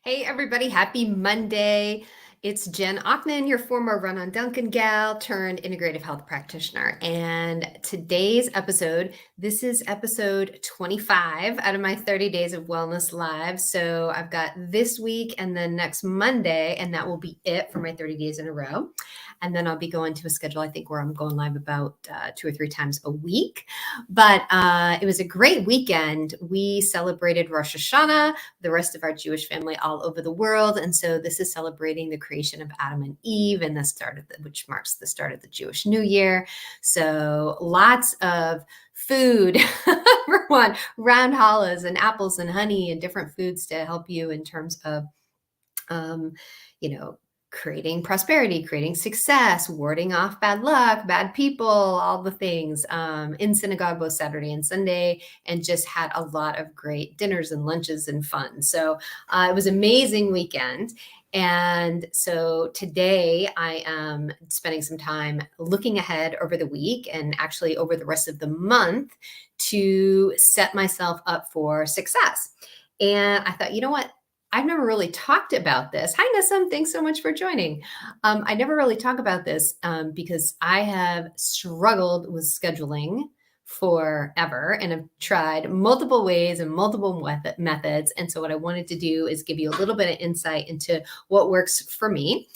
Hey, everybody. Happy Monday. It's Jen Ockman, your former Run on Duncan gal turned integrative health practitioner. And today's episode, this is episode 25 out of my 30 Days of Wellness Live. So I've got this week and then next Monday, and that will be it for my 30 days in a row. And then I'll be going to a schedule, I think, where I'm going live about 2 or 3 times a week. But it was a great weekend. We celebrated Rosh Hashanah, the rest of our Jewish family all over the world. And so this is celebrating the creation of Adam and Eve and which marks the start of the Jewish New Year. So lots of food for one, round challahs and apples and honey and different foods to help you in terms of, creating prosperity, creating success, warding off bad luck, bad people, all the things, in synagogue both Saturday and Sunday, and just had a lot of great dinners and lunches and fun. So it was an amazing weekend. And so today I am spending some time looking ahead over the week and actually over the rest of the month to set myself up for success. And I thought, you know what? I've never really talked about this. Hi, Nissam. Thanks so much for joining. I never really talk about this because I have struggled with scheduling forever and have tried multiple ways and multiple methods. And so what I wanted to do is give you a little bit of insight into what works for me.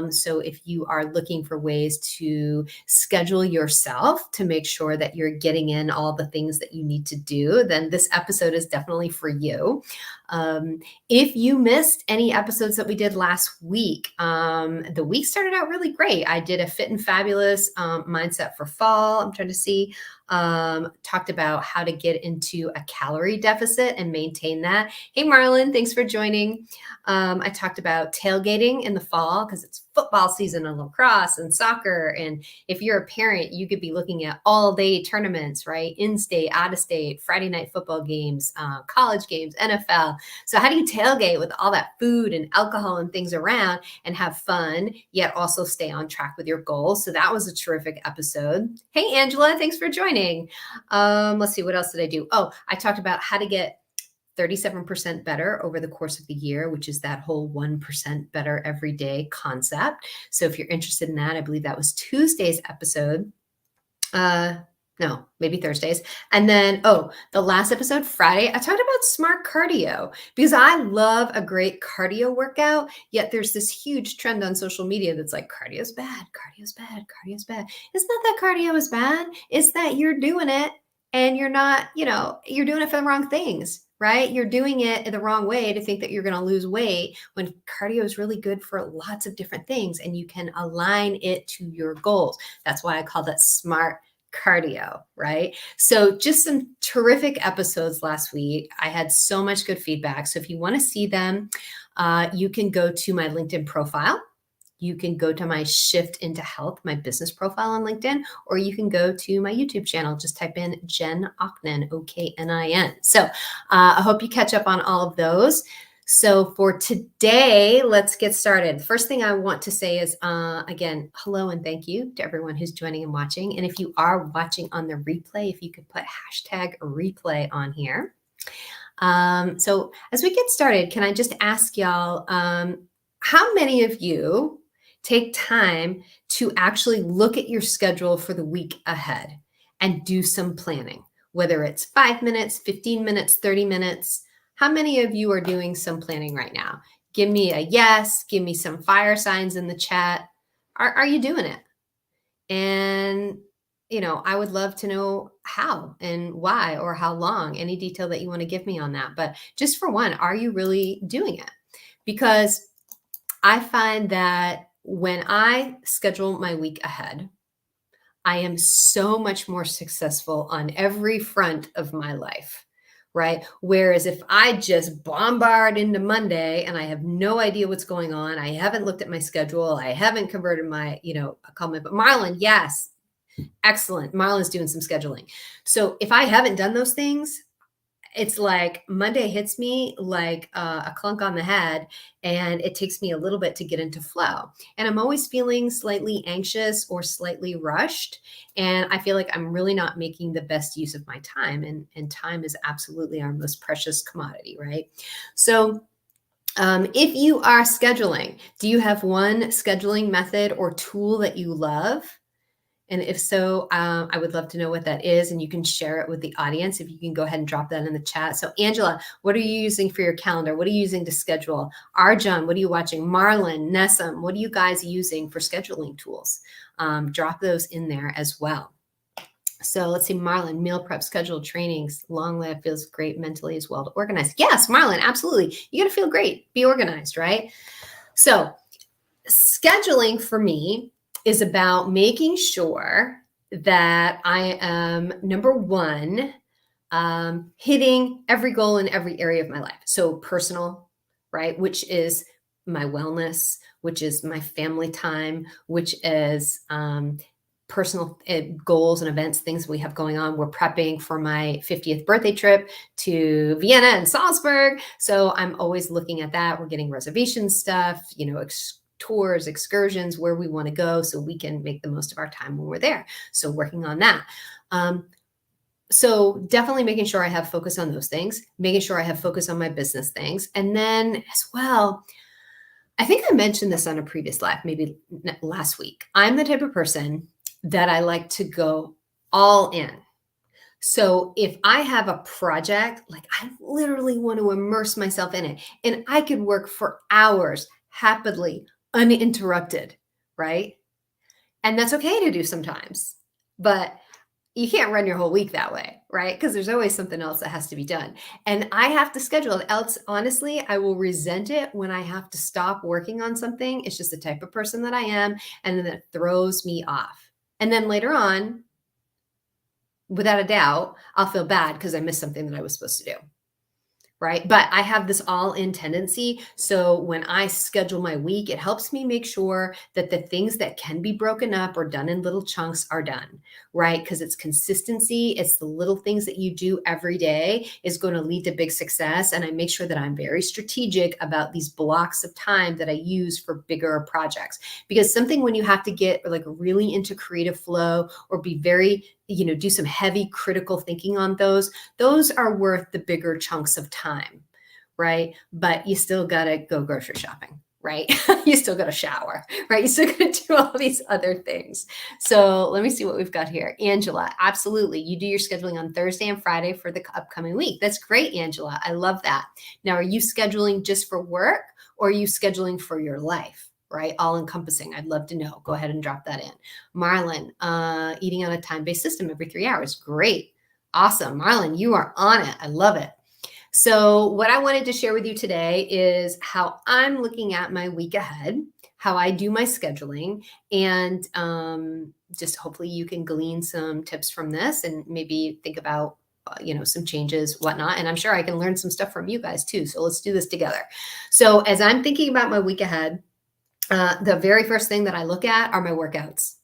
So if you are looking for ways to schedule yourself to make sure that you're getting in all the things that you need to do, then this episode is definitely for you. If you missed any episodes that we did last week, the week started out really great. I did a fit and fabulous mindset for fall. I'm trying to see, talked about how to get into a calorie deficit and maintain that. Hey, Marlon, thanks for joining. I talked about tailgating in the fall because it's football season and lacrosse and soccer. And if you're a parent, you could be looking at all day tournaments, right? In-state, out-of-state, Friday night football games, college games, NFL. So how do you tailgate with all that food and alcohol and things around and have fun, yet also stay on track with your goals? So that was a terrific episode. Hey, Angela, thanks for joining. Let's see, what else did I do? Oh, I talked about how to get 37% better over the course of the year, which is that whole 1% better every day concept. So if you're interested in that, I believe that was Tuesday's episode. No, maybe Thursdays. And then, the last episode, Friday, I talked about smart cardio because I love a great cardio workout. Yet there's this huge trend on social media that's like, cardio's bad, cardio's bad, cardio's bad. It's not that cardio is bad. It's that you're doing it and you're not, you're doing it for the wrong things, right? You're doing it the wrong way to think that you're going to lose weight when cardio is really good for lots of different things and you can align it to your goals. That's why I call that smart cardio, right? So just some terrific episodes last week. I had so much good feedback. So if you want to see them, you can go to my LinkedIn profile. You can go to my Shift into Health, my business profile on LinkedIn, or you can go to my YouTube channel. Just type in Jen Ocknin, Oknin. So I hope you catch up on all of those. So for today, let's get started. The first thing I want to say is, again, hello and thank you to everyone who's joining and watching. And if you are watching on the replay, if you could put hashtag replay on here. So as we get started, can I just ask y'all, how many of you take time to actually look at your schedule for the week ahead and do some planning, whether it's 5 minutes, 15 minutes, 30 minutes? How many of you are doing some planning right now? Give me a yes, give me some fire signs in the chat. Are you doing it? And, I would love to know how and why or how long, any detail that you want to give me on that. But just for one, are you really doing it? Because I find that when I schedule my week ahead, I am so much more successful on every front of my life, right? Whereas if I just bombard into Monday and I have no idea what's going on, I haven't looked at my schedule, I haven't converted my, comment, but Marlon, yes, excellent. Marlon's doing some scheduling. So if I haven't done those things, it's like Monday hits me like a clunk on the head, and it takes me a little bit to get into flow. And I'm always feeling slightly anxious or slightly rushed. And I feel like I'm really not making the best use of my time. And time is absolutely our most precious commodity, right? So If you are scheduling, do you have one scheduling method or tool that you love? And if so, I would love to know what that is, and you can share it with the audience. If you can go ahead and drop that in the chat. So Angela, what are you using for your calendar? What are you using to schedule? Arjun, what are you watching? Marlon, Nessam, what are you guys using for scheduling tools? Drop those in there as well. So let's see, Marlon, meal prep, scheduled trainings, long live, feels great mentally as well to organize. Yes, Marlon, absolutely. You got to feel great, be organized, right? So scheduling for me is about making sure that I am, number one, hitting every goal in every area of my life. So personal, right, which is my wellness, which is my family time, which is personal goals and events, things we have going on. We're prepping for my 50th birthday trip to Vienna and Salzburg. So I'm always looking at that. We're getting reservation stuff, tours, excursions, where we want to go so we can make the most of our time when we're there. So working on that. So definitely making sure I have focus on those things, making sure I have focus on my business things. And then as well, I think I mentioned this on a previous live, maybe last week. I'm the type of person that I like to go all in. So if I have a project, like I literally want to immerse myself in it, and I could work for hours happily, uninterrupted, right? And that's okay to do sometimes, but you can't run your whole week that way, right? Because there's always something else that has to be done. And I have to schedule it. Else, honestly, I will resent it when I have to stop working on something. It's just the type of person that I am. And then it throws me off. And then later on, without a doubt, I'll feel bad because I missed something that I was supposed to do. Right. But I have this all in tendency. So when I schedule my week, it helps me make sure that the things that can be broken up or done in little chunks are done. Right. Because it's consistency. It's the little things that you do every day is going to lead to big success. And I make sure that I'm very strategic about these blocks of time that I use for bigger projects. Because something when you have to get like really into creative flow or be very, do some heavy critical thinking on those are worth the bigger chunks of time, right? But you still got to go grocery shopping, right? You still got to shower, right? You still got to do all these other things. So let me see what we've got here. Angela, absolutely. You do your scheduling on Thursday and Friday for the upcoming week. That's great, Angela. I love that. Now, are you scheduling just for work or are you scheduling for your life? Right? All encompassing. I'd love to know. Go ahead and drop that in. Marlon, eating on a time-based system every 3 hours. Great. Awesome. Marlon, you are on it. I love it. So what I wanted to share with you today is how I'm looking at my week ahead, how I do my scheduling, and just hopefully you can glean some tips from this and maybe think about some changes, whatnot. And I'm sure I can learn some stuff from you guys too. So let's do this together. So as I'm thinking about my week ahead, the very first thing that I look at are my workouts.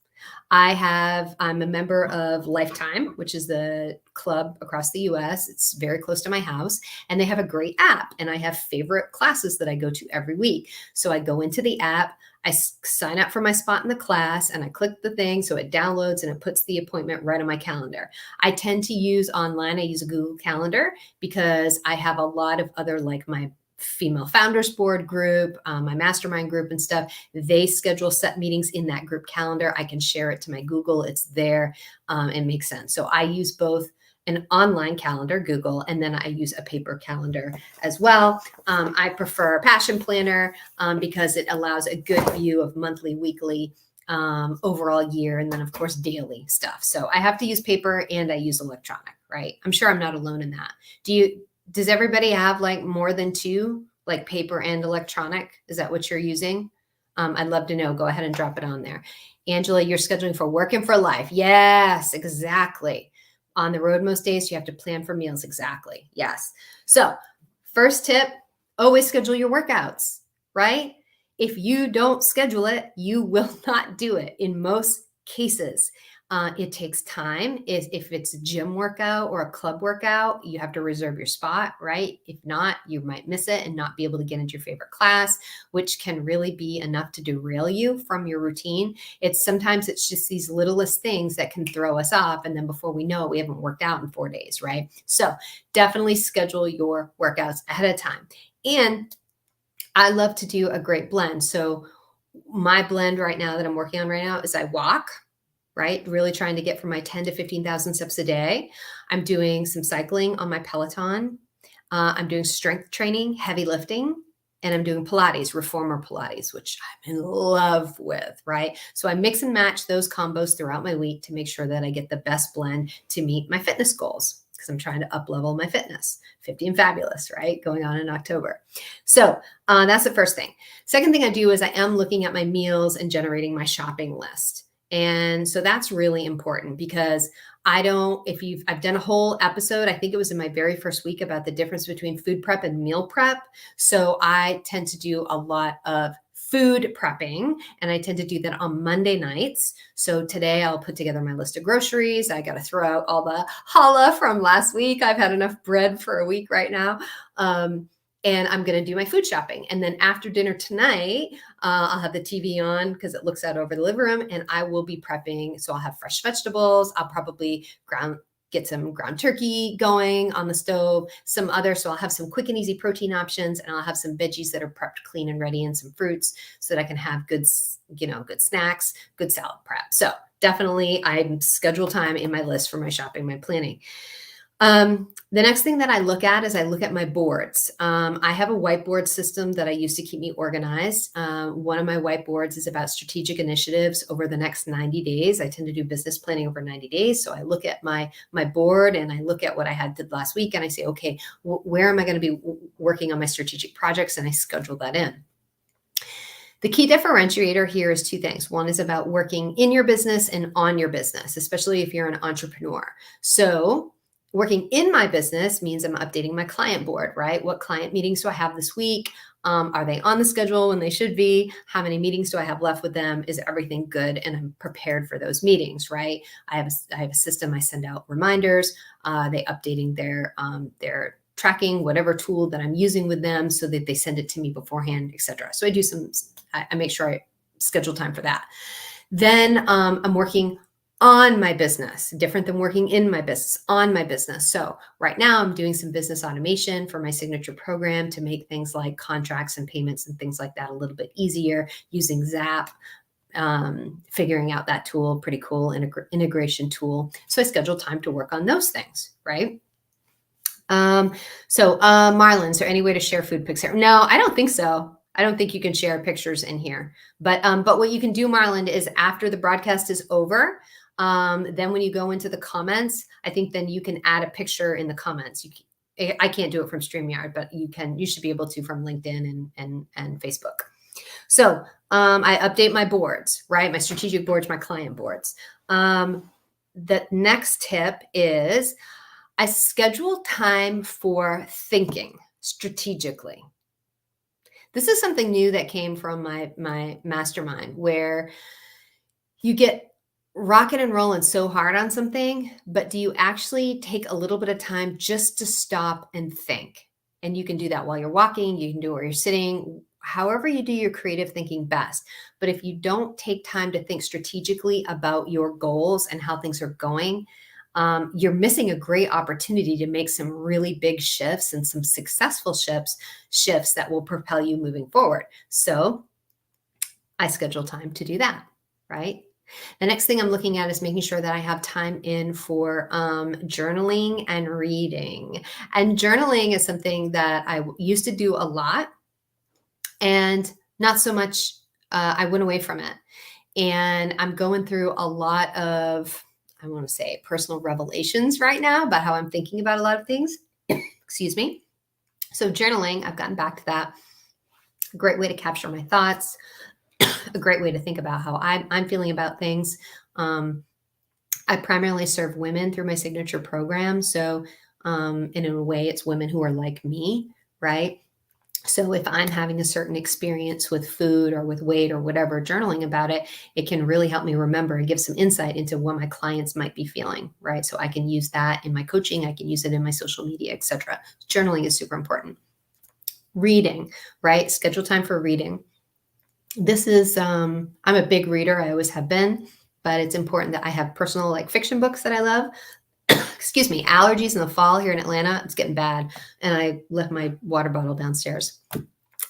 I'm a member of Lifetime, which is the club across the US. It's very close to my house, and they have a great app, and I have favorite classes that I go to every week. So I go into the app, I sign up for my spot in the class, and I click the thing so it downloads and it puts the appointment right on my calendar. I tend to use online, I use a Google Calendar because I have a lot of other, like my female founders board group, my mastermind group and stuff. They schedule set meetings in that group calendar. I can share it to my Google. It's there. It makes sense. So I use both an online calendar, Google, and then I use a paper calendar as well. I prefer Passion Planner because it allows a good view of monthly, weekly, overall year, and then of course daily stuff. So I have to use paper and I use electronic, right? I'm sure I'm not alone in that. Does everybody have like more than two, like paper and electronic? Is that what you're using? I'd love to know. Go ahead and drop it on there. Angela, you're scheduling for work and for life. Yes, exactly. On the road most days, you have to plan for meals. Exactly. Yes. So first tip, always schedule your workouts, right? If you don't schedule it, you will not do it in most cases. It takes time. If it's a gym workout or a club workout, you have to reserve your spot, right? If not, you might miss it and not be able to get into your favorite class, which can really be enough to derail you from your routine. Sometimes it's just these littlest things that can throw us off. And then before we know it, we haven't worked out in 4 days, right? So definitely schedule your workouts ahead of time. And I love to do a great blend. So my blend right now that I'm working on right now is I walk, right? Really trying to get from my 10 to 15,000 steps a day. I'm doing some cycling on my Peloton. I'm doing strength training, heavy lifting, and I'm doing Pilates, reformer Pilates, which I'm in love with, right? So I mix and match those combos throughout my week to make sure that I get the best blend to meet my fitness goals because I'm trying to up level my fitness. 50 and Fabulous, right? Going on in October. So that's the first thing. Second thing I do is I am looking at my meals and generating my shopping list. And so that's really important because I've done a whole episode, I think it was in my very first week, about the difference between food prep and meal prep. So I tend to do a lot of food prepping, and I tend to do that on Monday nights. So today I'll put together my list of groceries. I got to throw out all the challah from last week. I've had enough bread for a week right now. And I'm going to do my food shopping. And then after dinner tonight, I'll have the TV on because it looks out over the living room, and I will be prepping. So I'll have fresh vegetables. I'll probably get some ground turkey going on the stove, so I'll have some quick and easy protein options, and I'll have some veggies that are prepped clean and ready, and some fruits so that I can have good snacks, good salad prep. So definitely I schedule time in my list for my shopping, my planning. The next thing that I look at is I look at my boards. I have a whiteboard system that I use to keep me organized. One of my whiteboards is about strategic initiatives over the next 90 days. I tend to do business planning over 90 days. So I look at my board and I look at what I did last week and I say, okay, where am I going to be working on my strategic projects? And I schedule that in. The key differentiator here is two things. One is about working in your business and on your business, especially if you're an entrepreneur. So working in my business means I'm updating my client board, right? What client meetings do I have this week? Are they on the schedule when they should be? How many meetings do I have left with them? Is everything good? And I'm prepared for those meetings, right? I have a system. I send out reminders. They updating their tracking, whatever tool that I'm using with them, so that they send it to me beforehand, etc. So I make sure I schedule time for that. Then I'm working on my business, different than working in my business, on my business. So right now I'm doing some business automation for my signature program to make things like contracts and payments and things like that a little bit easier using Zap, figuring out that tool, pretty cool integration tool. So I schedule time to work on those things, right? Marlon, is there any way to share food pics here? No, I don't think so. I don't think you can share pictures in here, but what you can do, Marlon, is after the broadcast is over, then when you go into the comments, I think then you can add a picture in the comments. I can't do it from StreamYard, but you should be able to from LinkedIn and Facebook. So I update my boards, right? My strategic boards, my client boards. The next tip is I schedule time for thinking strategically. This is something new that came from my mastermind, where you get rocket and rolling so hard on something, but do you actually take a little bit of time just to stop and think? And you can do that while you're walking, you can do it while you're sitting, however you do your creative thinking best. But if you don't take time to think strategically about your goals and how things are going, you're missing a great opportunity to make some really big shifts and some successful shifts that will propel you moving forward. So I schedule time to do that, right? The next thing I'm looking at is making sure that I have time in for journaling and reading. And journaling is something that I used to do a lot, and not so much. I went away from it. And I'm going through a lot of, I want to say, personal revelations right now about how I'm thinking about a lot of things. Excuse me. So journaling, I've gotten back to that. A great way to capture my thoughts. A great way to think about how I'm feeling about things. I primarily serve women through my signature program. So in a way, it's women who are like me, right? So if I'm having a certain experience with food or with weight or whatever, journaling about it, it can really help me remember and give some insight into what my clients might be feeling, right? So I can use that in my coaching. I can use it in my social media, etc. Journaling is super important. Reading, right? Schedule time for reading. This is, I'm a big reader. I always have been, but it's important that I have personal, like, fiction books that I love. Excuse me, allergies in the fall here in Atlanta, it's getting bad. And I left my water bottle downstairs.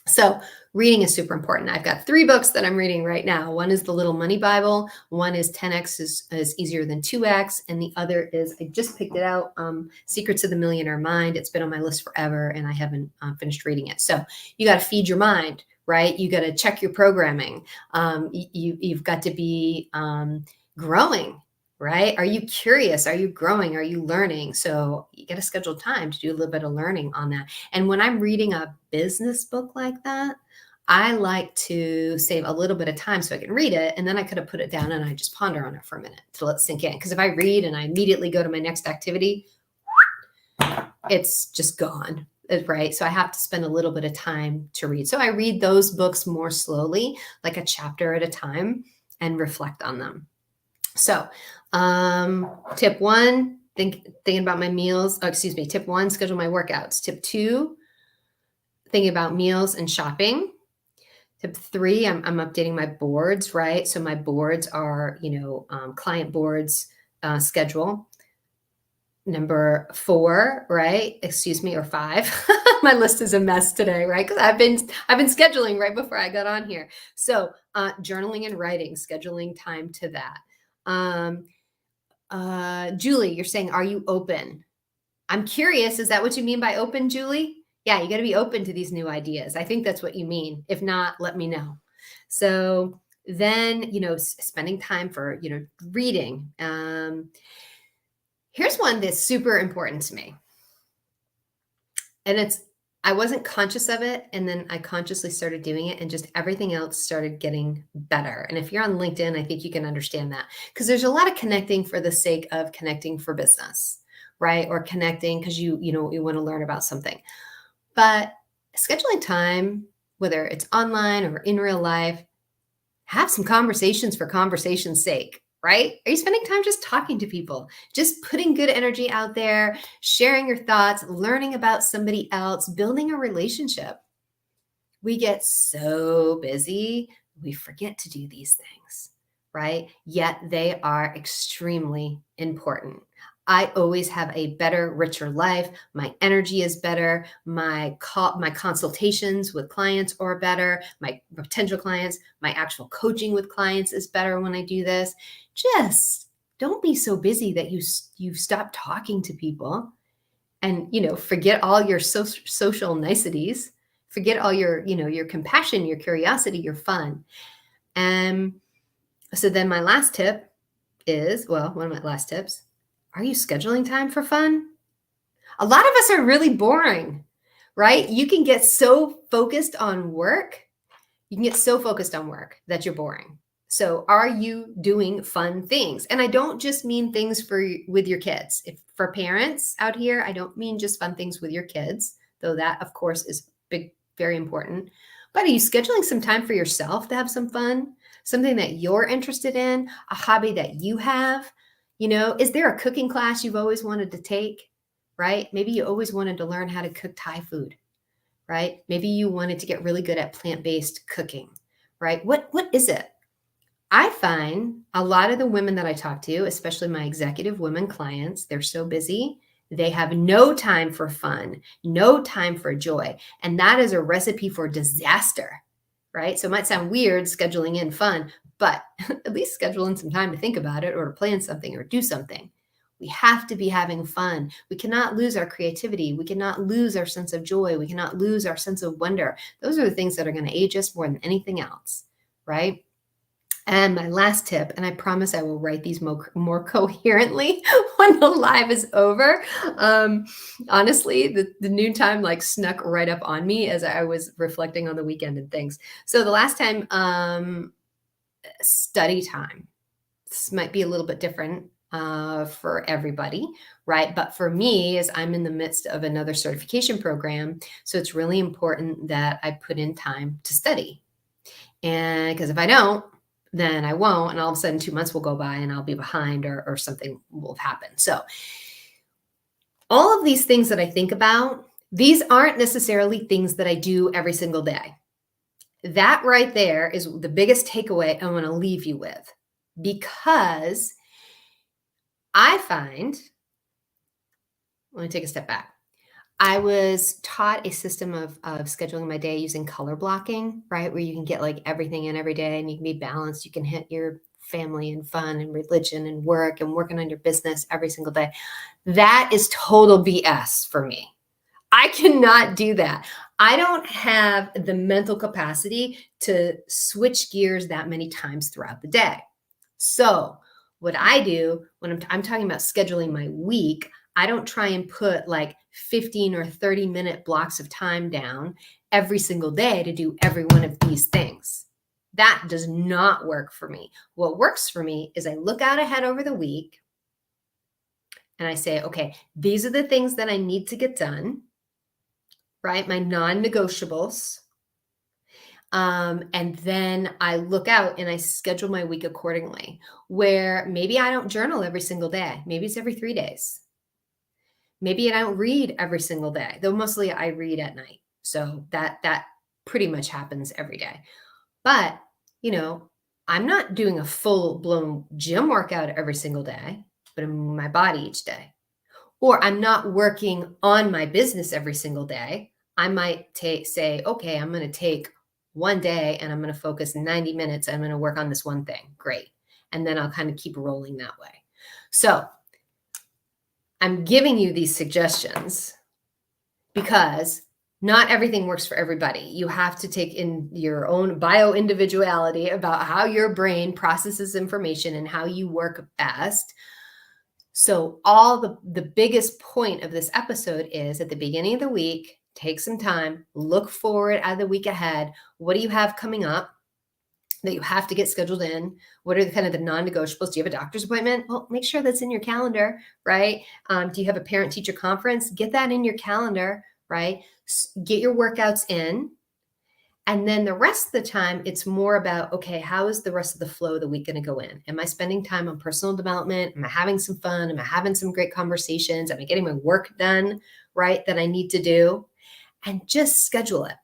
So reading is super important. I've got 3 books that I'm reading right now. One is The Little Money Bible, one is 10x is easier than 2x, and the other is, I just picked it out, Secrets of the Millionaire Mind. It's been on my list forever and I haven't finished reading it. So you got to feed your mind, right? You got to check your programming. You've got to be growing, right? Are you curious? Are you growing? Are you learning? So you got to schedule time to do a little bit of learning on that. And when I'm reading a business book like that, I like to save a little bit of time so I can read it. And then I could have put it down and I just ponder on it for a minute to let it sink in. Because if I read and I immediately go to my next activity, it's just gone. Right. So I have to spend a little bit of time to read. So I read those books more slowly, like a chapter at a time, and reflect on them. So tip 1, thinking about my meals. Oh, excuse me. Tip 1, schedule my workouts. Tip 2, thinking about meals and shopping. Tip 3, I'm updating my boards, right? So my boards are, client boards schedule. Number 4, right? Excuse me, or 5. My list is a mess today, right? Because I've been scheduling right before I got on here. So journaling and writing, scheduling time to that. Julie, you're saying, are you open? I'm curious. Is that what you mean by open, Julie? Yeah, you got to be open to these new ideas. I think that's what you mean. If not, let me know. So then, spending time for, reading. Here's one that's super important to me. And I wasn't conscious of it. And then I consciously started doing it and just everything else started getting better. And if you're on LinkedIn, I think you can understand that because there's a lot of connecting for the sake of connecting for business, right? Or connecting because you want to learn about something. But scheduling time, whether it's online or in real life, have some conversations for conversation's sake, right? Are you spending time just talking to people, just putting good energy out there, sharing your thoughts, learning about somebody else, building a relationship? We get so busy, we forget to do these things, right? Yet they are extremely important. I always have a better, richer life. My energy is better. My consultations with clients are better. My potential clients, my actual coaching with clients is better when I do this. Just don't be so busy that you stop talking to people and forget all your social niceties, forget all your compassion, your curiosity, your fun. And so then my last tip is, well, one of my last tips, are you scheduling time for fun? A lot of us are really boring, right? You can get so focused on work. You can get so focused on work that you're boring. So are you doing fun things? And I don't just mean things with your kids. If for parents out here, I don't mean just fun things with your kids, though that of course is big, very important. But are you scheduling some time for yourself to have some fun? Something that you're interested in, a hobby that you have? Is there a cooking class you've always wanted to take? Right? Maybe you always wanted to learn how to cook Thai food, right? Maybe you wanted to get really good at plant-based cooking, right? What is it? I find a lot of the women that I talk to, especially my executive women clients, they're so busy. They have no time for fun, no time for joy. And that is a recipe for disaster, right? So it might sound weird scheduling in fun, but at least schedule in some time to think about it or to plan something or do something. We have to be having fun. We cannot lose our creativity. We cannot lose our sense of joy. We cannot lose our sense of wonder. Those are the things that are going to age us more than anything else, right? And my last tip, and I promise I will write these more coherently when the live is over. Honestly, the noontime like snuck right up on me as I was reflecting on the weekend and things. So the last time, study time. This might be a little bit different for everybody, right? But for me, as I'm in the midst of another certification program, so it's really important that I put in time to study. And because if I don't, then I won't. And all of a sudden 2 months will go by and I'll be behind or something will happen. So all of these things that I think about, these aren't necessarily things that I do every single day. That right there is the biggest takeaway I want to leave you with, because I find, let me take a step back. I was taught a system of scheduling my day using color blocking, right? Where you can get like everything in every day and you can be balanced. You can hit your family and fun and religion and work and working on your business every single day. That is total BS for me. I cannot do that. I don't have the mental capacity to switch gears that many times throughout the day. So, what I do when I'm talking about scheduling my week, I don't try and put like 15 or 30-minute blocks of time down every single day to do every one of these things. That does not work for me. What works for me is I look out ahead over the week and I say, okay, these are the things that I need to get done, right? My non-negotiables. And then I look out and I schedule my week accordingly, where maybe I don't journal every single day. Maybe it's every 3 days. Maybe I don't read every single day, though mostly I read at night. So that pretty much happens every day. But, you know, I'm not doing a full-blown gym workout every single day, but I'm moving my body each day. Or I'm not working on my business every single day. I might say, okay, I'm going to take one day and I'm going to focus 90 minutes. I'm going to work on this one thing. Great. And then I'll kind of keep rolling that way. So I'm giving you these suggestions because not everything works for everybody. You have to take in your own bio-individuality about how your brain processes information and how you work best. So all the biggest point of this episode is at the beginning of the week, take some time, look forward at the week ahead. What do you have coming up that you have to get scheduled in? What are the kind of the non-negotiables? Do you have a doctor's appointment? Well, make sure that's in your calendar, right? Do you have a parent-teacher conference? Get that in your calendar, right? Get your workouts in. And then the rest of the time, it's more about, okay, how is the rest of the flow of the week going to go in? Am I spending time on personal development? Am I having some fun? Am I having some great conversations? Am I getting my work done, right, that I need to do? And just schedule it.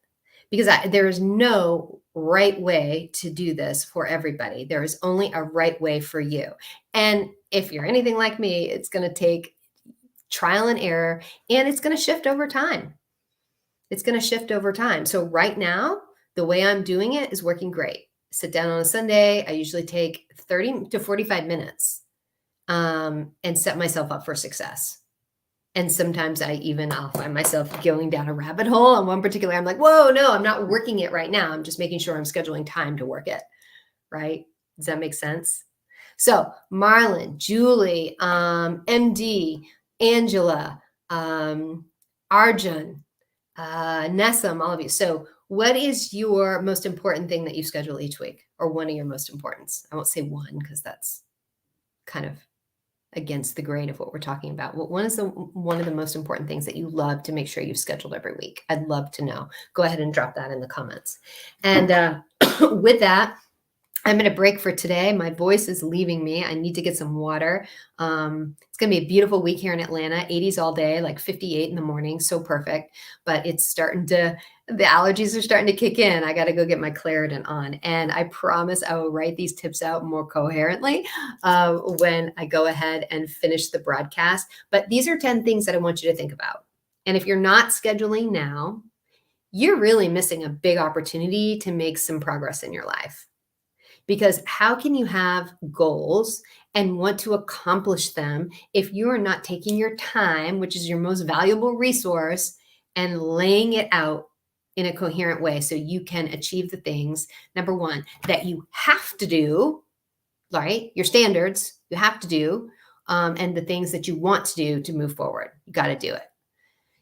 Because there is no right way to do this for everybody. There is only a right way for you. And if you're anything like me, it's going to take trial and error, and it's going to shift over time. It's going to shift over time. So right now, the way I'm doing it is working great. Sit down on a Sunday. I usually take 30 to 45 minutes and set myself up for success. And sometimes I'll find myself going down a rabbit hole. On one particular, I'm like, whoa, no, I'm not working it right now. I'm just making sure I'm scheduling time to work it. Right? Does that make sense? So Marlon, Julie, MD, Angela, Arjun, Nessam, all of you. So what is your most important thing that you schedule each week, or one of your most importance? I won't say one because that's kind of against the grain of what we're talking about. One of the most important things that you love to make sure you've scheduled every week? I'd love to know. Go ahead and drop that in the comments. And with that, I'm going to break for today. My voice is leaving me. I need to get some water. It's going to be a beautiful week here in Atlanta, 80s all day, like 58 in the morning. So perfect. But the allergies are starting to kick in. I got to go get my Claritin on. And I promise I will write these tips out more coherently when I go ahead and finish the broadcast. But these are 10 things that I want you to think about. And if you're not scheduling now, you're really missing a big opportunity to make some progress in your life. Because how can you have goals and want to accomplish them if you are not taking your time, which is your most valuable resource, and laying it out in a coherent way so you can achieve the things, number one, that you have to do, right? Your standards, you have to do, and the things that you want to do to move forward. You got to do it.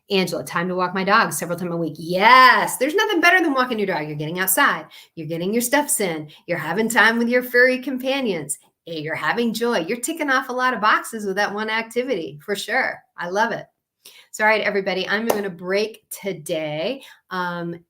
Angela, time to walk my dog several times a week. Yes, there's nothing better than walking your dog. You're getting outside. You're getting your steps in. You're having time with your furry companions. You're having joy. You're ticking off a lot of boxes with that one activity, for sure. I love it. So, all right, everybody, I'm going to break today.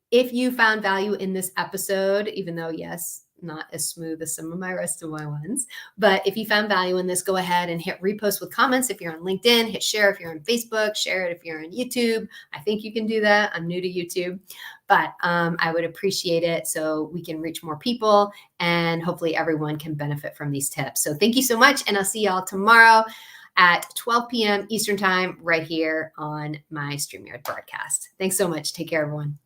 If you found value in this episode, even though, yes, not as smooth as some of my rest of my ones. But if you found value in this, go ahead and hit repost with comments. If you're on LinkedIn, hit share. If you're on Facebook, share it. If you're on YouTube, I think you can do that. I'm new to YouTube, but I would appreciate it so we can reach more people and hopefully everyone can benefit from these tips. So thank you so much. And I'll see y'all tomorrow at 12 p.m. Eastern Time right here on my StreamYard broadcast. Thanks so much. Take care, everyone.